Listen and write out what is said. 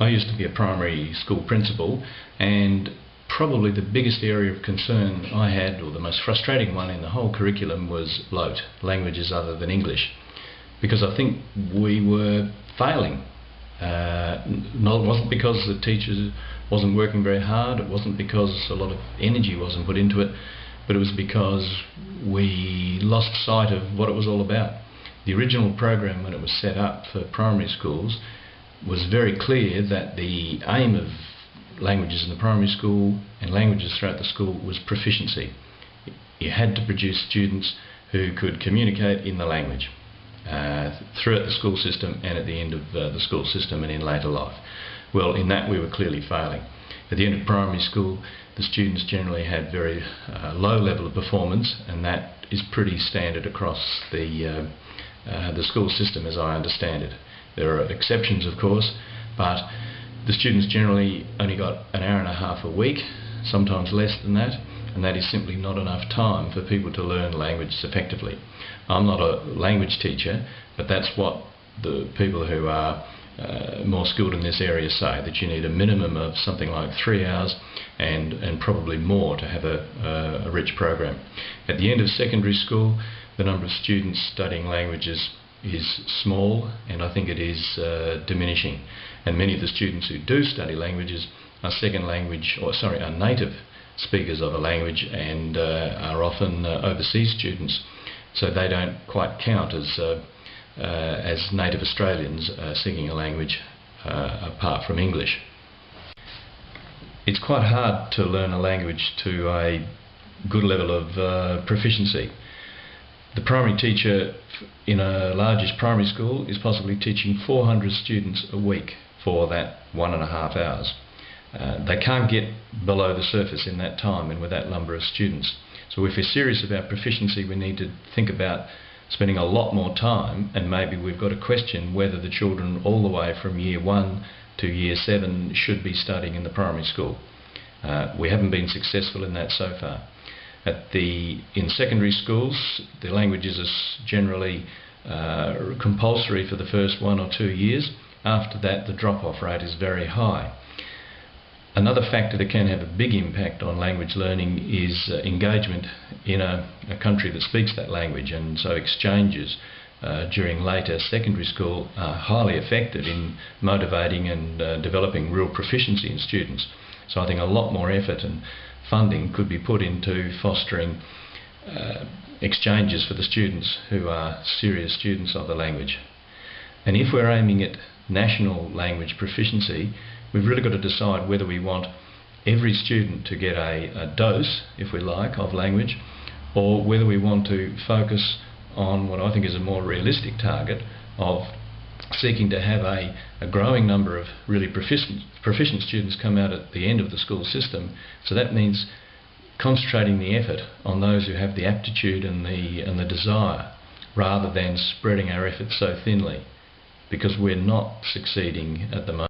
I used to be a primary school principal, and probably the biggest area of concern I had, or the most frustrating one in the whole curriculum, was LOTE, languages other than English, because I think we were failing. It wasn't because the teachers wasn't working very hard, it wasn't because a lot of energy wasn't put into it, but it was because we lost sight of what it was all about. The original program, when it was set up for primary schools, was very clear that the aim of languages in the primary school and languages throughout the school was proficiency. You had to produce students who could communicate in the language throughout the school system and at the end of the school system and in later life. Well, in that we were clearly failing. At the end of primary school, the students generally had very low level of performance, and that is pretty standard across the school system as I understand it. There are exceptions, of course, but the students generally only got an hour and a half a week, sometimes less than that, and that is simply not enough time for people to learn languages effectively. I'm not a language teacher, but that's what the people who are more skilled in this area say, that you need a minimum of something like 3 hours and probably more to have a rich program. At the end of secondary school, the number of students studying languages is small, and I think it is diminishing. And many of the students who do study languages are are native speakers of a language, and are often overseas students, so they don't quite count as native Australians speaking a language apart from English. It's quite hard to learn a language to a good level of proficiency. The primary teacher in a largish primary school is possibly teaching 400 students a week for that 1.5 hours. They can't get below the surface in that time and with that number of students. So if we're serious about proficiency, we need to think about spending a lot more time, and maybe we've got to question whether the children all the way from year 1 to year 7 should be studying in the primary school. We haven't been successful in that so far. In secondary schools, the languages are generally compulsory for the first 1 or 2 years. After that, the drop-off rate is very high. Another factor that can have a big impact on language learning is engagement in a country that speaks that language, and so exchanges during later secondary school are highly effective in motivating and developing real proficiency in students. So I think a lot more effort and funding could be put into fostering exchanges for the students who are serious students of the language. And if we're aiming at national language proficiency, we've really got to decide whether we want every student to get a dose, if we like, of language, or whether we want to focus on what I think is a more realistic target of seeking to have a growing number of really proficient students come out at the end of the school system. So that means concentrating the effort on those who have the aptitude and the desire, rather than spreading our efforts so thinly, because we're not succeeding at the moment.